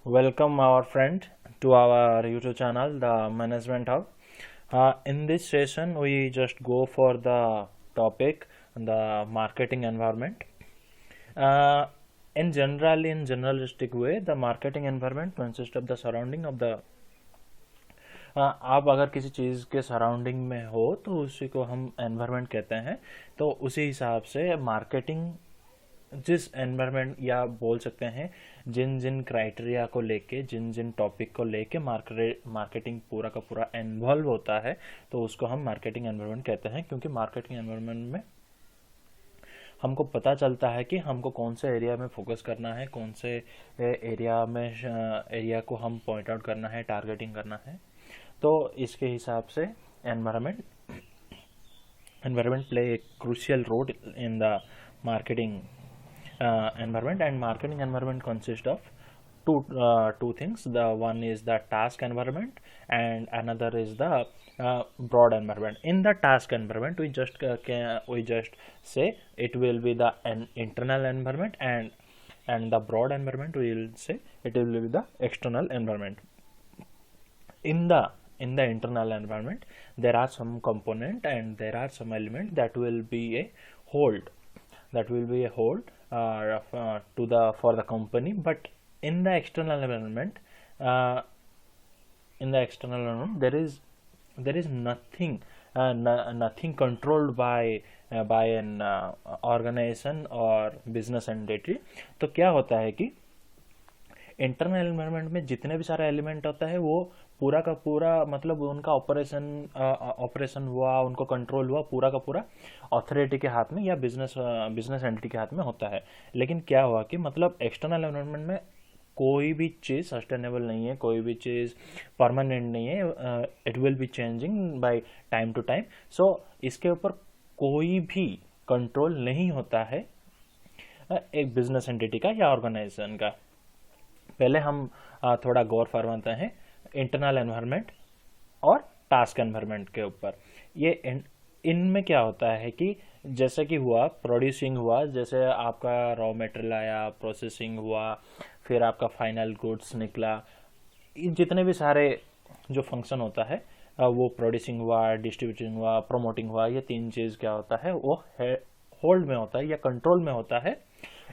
Welcome our friend to our YouTube channel, the Management Hub. In this session, we just go for the topic, the marketing environment. Uh, in generalistic way, the marketing environment consists of the surrounding of the आप अगर किसी चीज़ के surrounding में हो तो उसी को हम एनवायरनमेंट कहते हैं। तो उसी हिसाब से मार्केटिंग जिस एनवायरनमेंट या बोल सकते हैं जिन जिन क्राइटेरिया को लेके जिन जिन टॉपिक को लेके मार्केटिंग पूरा का पूरा इन्वॉल्व होता है तो उसको हम मार्केटिंग एनवायरनमेंट कहते हैं। क्योंकि मार्केटिंग एनवायरनमेंट में हमको पता चलता है कि हमको कौन से एरिया में फोकस करना है, कौन से एरिया को हम पॉइंट आउट करना है, टारगेटिंग करना है। तो इसके हिसाब से environment play a crucial role in the marketing environment. And marketing environment consists of two things. The one is the task environment and another is the broad environment. In the task environment we just say it will be the internal environment, and the broad environment we will say it will be the external environment. In the internal environment there are some component and there are some element that will be a hold to the for the company. But in the external environment there is nothing nothing controlled by an organization or business entity. तो क्या होता है कि internal environment में जितने भी सारे element होता है वो पूरा का पूरा मतलब उनका ऑपरेशन हुआ, उनको कंट्रोल हुआ पूरा का पूरा अथॉरिटी के हाथ में या बिजनेस एंटिटी के हाथ में होता है। लेकिन क्या हुआ कि मतलब एक्सटर्नल एनवायरनमेंट में कोई भी चीज़ सस्टेनेबल नहीं है, कोई भी चीज़ परमानेंट नहीं है, it will be changing by time to time. So इसके ऊपर कोई भी कंट्रोल नहीं होता है एक बिजनेस एंटिटी का या ऑर्गेनाइजेशन का। पहले हम थोड़ा गौर फरमाते हैं इंटरनल एनवायरनमेंट और टास्क एनवायरनमेंट के ऊपर। ये इनमें क्या होता है कि जैसे कि हुआ प्रोड्यूसिंग हुआ, जैसे आपका रॉ मटेरियल आया, प्रोसेसिंग हुआ, फिर आपका फाइनल गुड्स निकला, जितने भी सारे जो फंक्शन होता है वो प्रोड्यूसिंग हुआ, डिस्ट्रीब्यूटिंग हुआ, प्रमोटिंग हुआ, ये तीन चीज़ क्या होता है वो होल्ड में होता है या कंट्रोल में होता है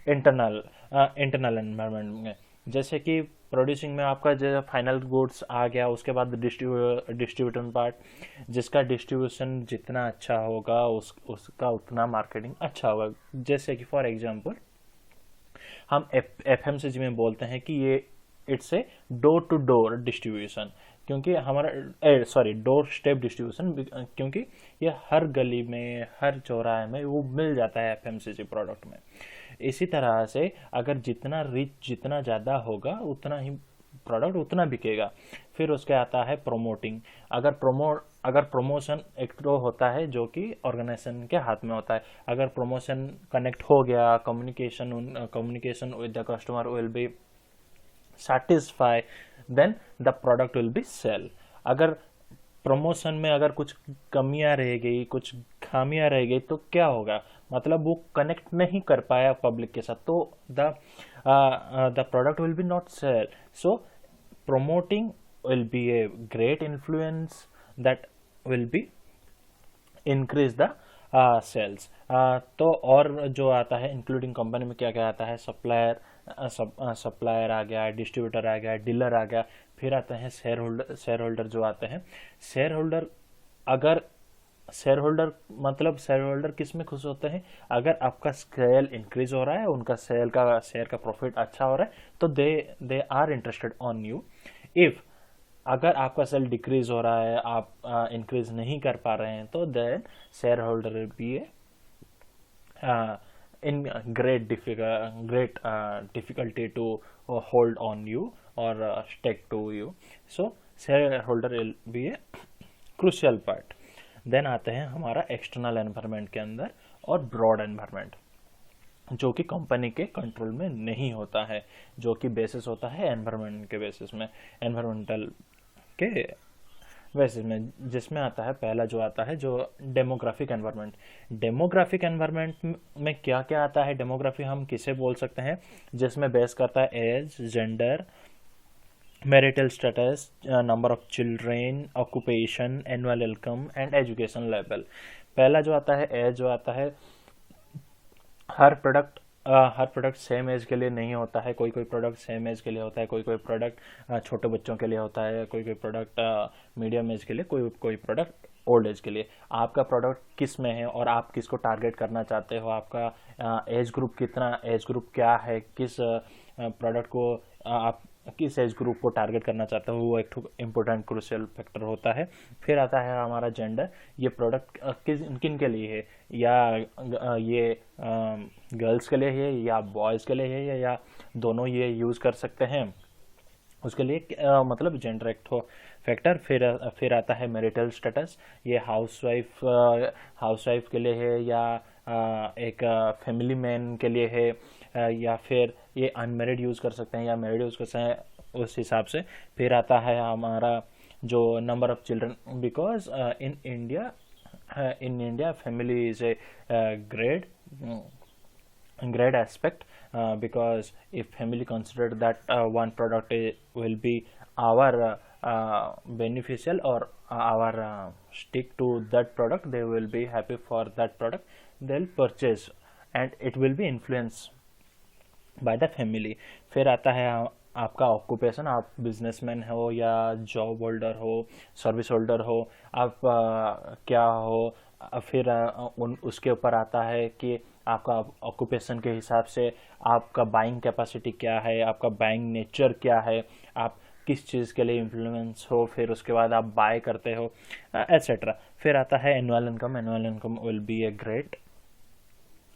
इंटरनल एनवायरनमेंट में। जैसे कि प्रोड्यूसिंग में आपका जो फाइनल गुड्स आ गया, उसके बाद डिस्ट्रीब्यूशन पार्ट, जिसका डिस्ट्रीब्यूशन जितना अच्छा होगा उसका उतना मार्केटिंग अच्छा होगा। जैसे कि फॉर एग्जांपल हम एफएमसीजी में बोलते हैं कि ये it's a door to door distribution, क्योंकि हमारा डोर स्टेप डिस्ट्रीब्यूशन, क्योंकि ये हर गली में हर चौराहे में वो मिल जाता है एफएमसीजी प्रोडक्ट में। इसी तरह से अगर जितना रिच जितना ज़्यादा होगा उतना ही प्रोडक्ट उतना बिकेगा। फिर उसके आता है प्रोमोटिंग। अगर प्रमोशन एक तो होता है जो कि ऑर्गेनाइजेशन के हाथ में होता है। अगर प्रमोशन कनेक्ट हो गया, communication with the customer will be satisfy, then the product will be sell. अगर प्रमोशन में अगर कुछ कमियां रह गई, कुछ खामियां रह गई तो क्या होगा, मतलब वो कनेक्ट नहीं कर पाया पब्लिक के साथ, तो the product will be not sale. So promoting will be a great influence that will be increase the sales. तो और जो आता है इंक्लूडिंग कंपनी में क्या क्या आता है, सप्लायर आ गया, डिस्ट्रीब्यूटर आ गया, डीलर आ गया, फिर आते हैं शेयर होल्डर जो आते हैं। शेयर होल्डर किस में खुश होते हैं, अगर आपका सेल इंक्रीज हो रहा है, उनका शेयर का प्रॉफिट अच्छा हो रहा है तो they are interested on you. If अगर आपका सेल डिक्रीज हो रहा है, आप इंक्रीज नहीं कर पा रहे हैं, तो then shareholder will be in great difficulty to hold on you or stick to you. So shareholder will be a crucial part. Then आते हैं हमारा एक्सटर्नल एनवायरनमेंट के अंदर और ब्रॉड एनवायरनमेंट, जो कि कंपनी के कंट्रोल में नहीं होता है, जो कि बेसिस होता है एनवायरनमेंट के बेसिस में, एनवायरमेंटल के वैसे में, जिसमें आता है पहला जो आता है जो डेमोग्राफिक एनवायरनमेंट। डेमोग्राफिक एनवायरनमेंट में क्या क्या आता है, डेमोग्राफी हम किसे बोल सकते हैं, जिसमें बेस करता है age, gender, marital status, number of children, occupation, annual income and education level. पहला जो आता है एज जो आता है, हर प्रोडक्ट हर प्रोडक्ट सेम एज के लिए नहीं होता है। कोई कोई प्रोडक्ट सेम एज के लिए होता है, कोई कोई प्रोडक्ट छोटे बच्चों के लिए होता है, कोई कोई प्रोडक्ट मीडियम एज के लिए, कोई कोई प्रोडक्ट ओल्ड एज के लिए। आपका प्रोडक्ट किस में है और आप किसको टारगेट करना चाहते हो, आपका एज ग्रुप कितना, एज ग्रुप क्या है, किस प्रोडक्ट को आप किस एज ग्रुप को टारगेट करना चाहते हो, वो एक इम्पोर्टेंट क्रूशियल फैक्टर होता है। फिर आता है हमारा जेंडर, ये प्रोडक्ट किस किन के लिए है, या ये गर्ल्स के लिए है या बॉयज़ के लिए है, या दोनों ये यूज़ कर सकते हैं, उसके लिए मतलब जेंडर एक फैक्टर। फिर आता है मैरिटल स्टेटस, ये हाउसवाइफ के लिए है या एक फैमिली मैन के लिए है, या फिर ये अनमेरिड यूज़ कर सकते हैं या मैरिड यूज़ कर सकते हैं, उस हिसाब से। फिर आता है हमारा जो number of children, because in India family is a great great aspect, because if family consider that one product will be our beneficial, or our stick to that product, they will be happy for that product, they'll purchase, and it will be influenced by the family. फिर आता है आपका occupation, आप businessman हो या job holder हो, service holder हो, आप क्या हो। फिर उसके ऊपर आता है कि आपका ऑक्यूपेशन के हिसाब से आपका बाइंग कैपेसिटी क्या है, आपका बाइंग नेचर क्या है, आप किस चीज़ के लिए इन्फ्लुएंस हो, फिर उसके बाद आप बाय करते हो, एट्सेट्रा। फिर आता है annual income. Annual income will be a great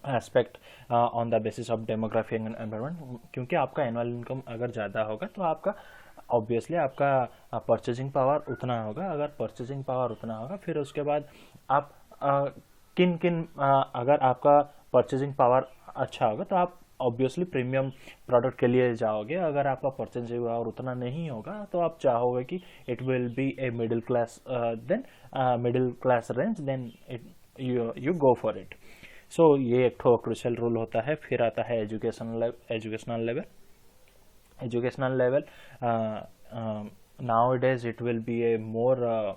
aspect on the basis of demography and environment, क्योंकि आपका एनुअल इनकम अगर ज़्यादा होगा तो आपका ऑब्वियसली आपका परचेजिंग पावर उतना होगा। अगर परचेजिंग पावर उतना होगा, फिर उसके बाद आप किन किन अगर आपका परचेजिंग पावर अच्छा होगा तो आप ऑब्वियसली प्रीमियम प्रोडक्ट के लिए जाओगे। अगर आपका परचेजिंग पावर उतना नहीं होगा तो आप चाहोगे कि it will be a middle class, then middle class range, then you go for it. So ये एक क्रूशियल रूल होता है। फिर आता है educational level. nowadays it will be a more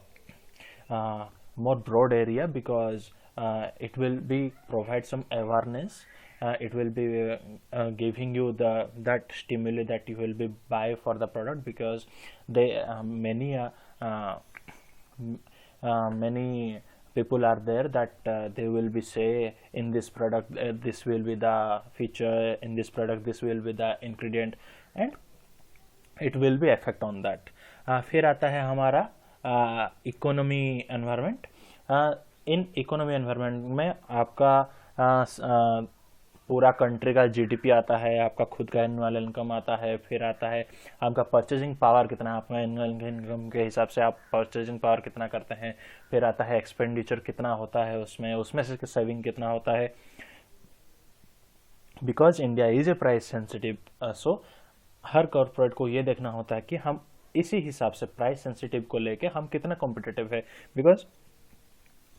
broad area, because it will be provide some awareness, it will be giving you that stimuli that you will be buy for the product, because they many people are there that they will be say in this product this will be the feature, in this product this will be the ingredient, and it will be effect on that. फिर आता है हमारा economy environment. In economy environment में आपका पूरा country का GDP आता है, आपका खुद का एनुअल इनकम आता है, फिर आता है आपका परचेजिंग पावर कितना है, आपका एनुअल इनकम के हिसाब से आप परचेजिंग पावर कितना करते हैं, फिर आता है एक्सपेंडिचर कितना होता है उसमें से सेविंग कितना होता है, because India is a price sensitive. So her corporate को ये देखना होता है कि हम इसी हिसाब से प्राइस सेंसिटिव को लेके हम कितना कॉम्पिटिटिव है, बिकॉज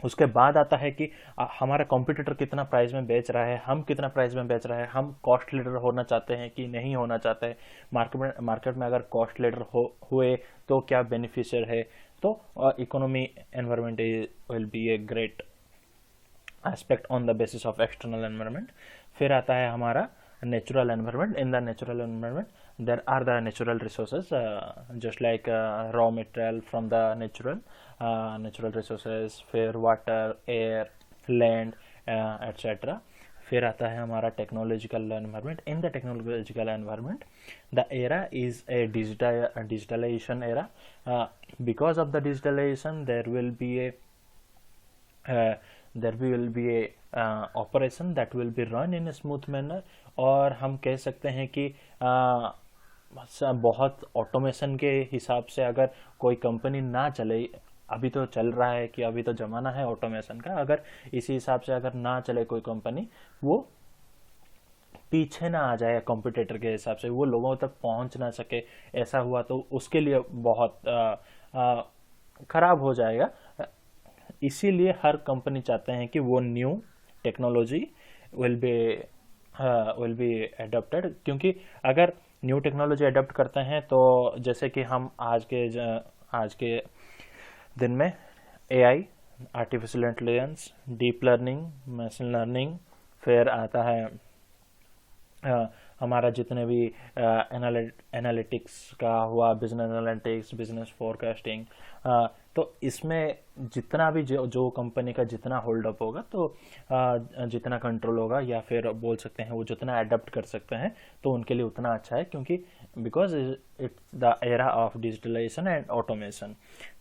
उसके बाद आता है कि हमारा कॉम्पिटिटर कितना प्राइस में बेच रहा है, हम कितना प्राइस में बेच रहा है, हम कॉस्ट लीडर होना चाहते हैं कि नहीं होना चाहते हैं, मार्केट में अगर कॉस्ट लीडर हुए तो क्या बेनिफिशियल है। तो economy environment will be a great aspect on the basis of external environment. फिर आता है हमारा natural environment. In the natural environment there are the natural resources, just like raw material from the natural resources, फिर water, air, land, etc. फिर आता है हमारा technological environment. In the technological environment the era is a digitalization era. Because of the digitalization there will be a operation that will be run in a smooth manner, और हम कह सकते हैं कि बहुत ऑटोमेशन के हिसाब से अगर कोई कंपनी ना चले, अभी तो चल रहा है कि अभी तो ज़माना है ऑटोमेशन का, अगर इसी हिसाब से अगर ना चले कोई कंपनी, वो पीछे ना आ जाए कॉम्पिटिटर के हिसाब से, वो लोगों तक पहुंच ना सके, ऐसा हुआ तो उसके लिए बहुत ख़राब हो जाएगा। इसीलिए हर कंपनी चाहते हैं कि वो new technology will be adopted, क्योंकि अगर न्यू टेक्नोलॉजी अडॉप्ट करते हैं, तो जैसे कि हम आज के दिन में AI, artificial intelligence, deep learning, machine learning, फिर आता है हमारा जितने भी एनालिटिक्स का हुआ, बिजनेस एनालिटिक्स, बिजनेस फोरकास्टिंग, तो इसमें जितना भी जो कंपनी का जितना होल्ड अप होगा, तो जितना कंट्रोल होगा, या फिर बोल सकते हैं वो जितना अडेप्ट कर सकते हैं, तो उनके लिए उतना अच्छा है, क्योंकि because it's the era of digitalisation and automation.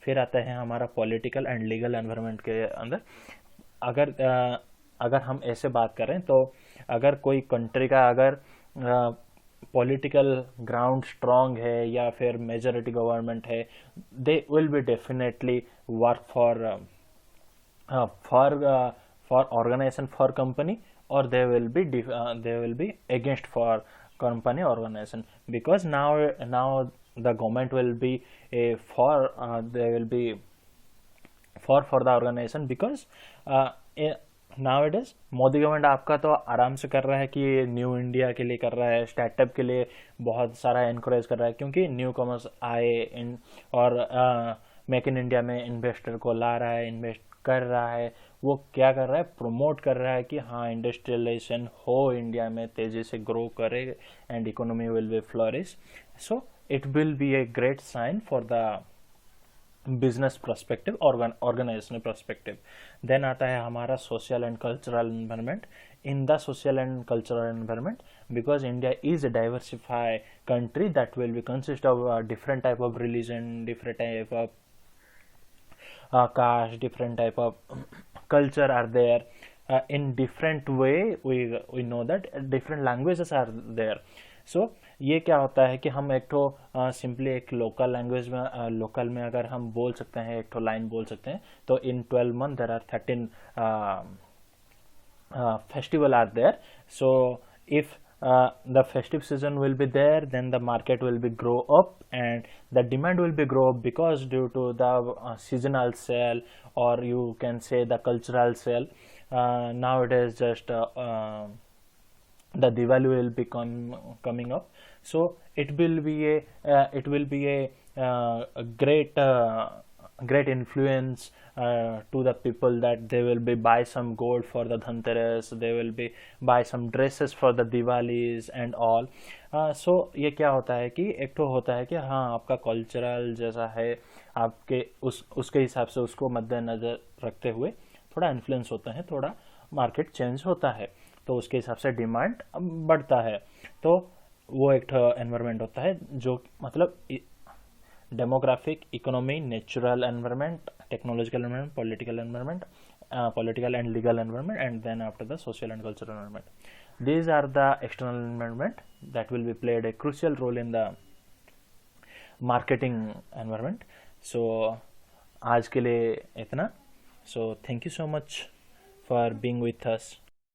फिर आता है हमारा पॉलिटिकल एंड लीगल एनवायरनमेंट के अंदर। अगर हम ऐसे बात करें, तो अगर कोई कंट्री का अगर पॉलिटिकल ग्राउंड स्ट्रांग है या फिर मेजॉरिटी गवर्नमेंट है, they will be definitely work for organisation for company, और they will be against for company organization, because now the government will be they will be for the organization, because now it is Modi government आपका तो आराम से कर रहा है कि new India के लिए कर रहा है, स्टार्टअप के लिए बहुत सारा इनकरेज कर रहा है, क्योंकि न्यू कॉमर्स आए और मेक इन इंडिया में इन्वेस्टर को ला रहा है, इन्वेस्ट कर रहा है। वो क्या कर रहा है, प्रमोट कर रहा है कि हाँ इंडस्ट्रियलाइजेशन हो, इंडिया में तेजी से ग्रो करे and economy will be flourish. So it will be a great sign for the business perspective, organisational perspective. Then आता है हमारा social and cultural environment. In the social and cultural environment, because India is a diversified country that will be consist of different type of religion, different type of caste, different type of culture are there. In different way we know that different languages are there. So ये क्या होता है कि हम एक तो simply एक local language में, लोकल में अगर हम बोल सकते हैं, एक तो लाइन बोल सकते हैं, तो in 12 month there are 13 festival are there. So if the festive season will be there, then the market will be grow up and the demand will be grow up, because due to the seasonal sale, or you can say the cultural sale. Nowadays just the Diwali will be coming up, so it will be a great influence to the people, that they will be buy some gold for the Dhanteras, they will be buy some dresses for the Diwalis and all. So ये क्या होता है कि एक तो होता है कि हाँ आपका कल्चरल जैसा है, आपके उसके हिसाब से उसको मद्देनजर रखते हुए थोड़ा इन्फ्लुएंस होता है, थोड़ा मार्केट चेंज होता है, तो उसके हिसाब से डिमांड बढ़ता है। तो वो एक एनवायरनमेंट होता है जो मतलब demographic, economy, natural environment, technological environment, political and legal environment, and then after the social and cultural environment. These are the external environment that will be played a crucial role in the marketing environment. So आज के लिए इतना. So thank you so much for being with us.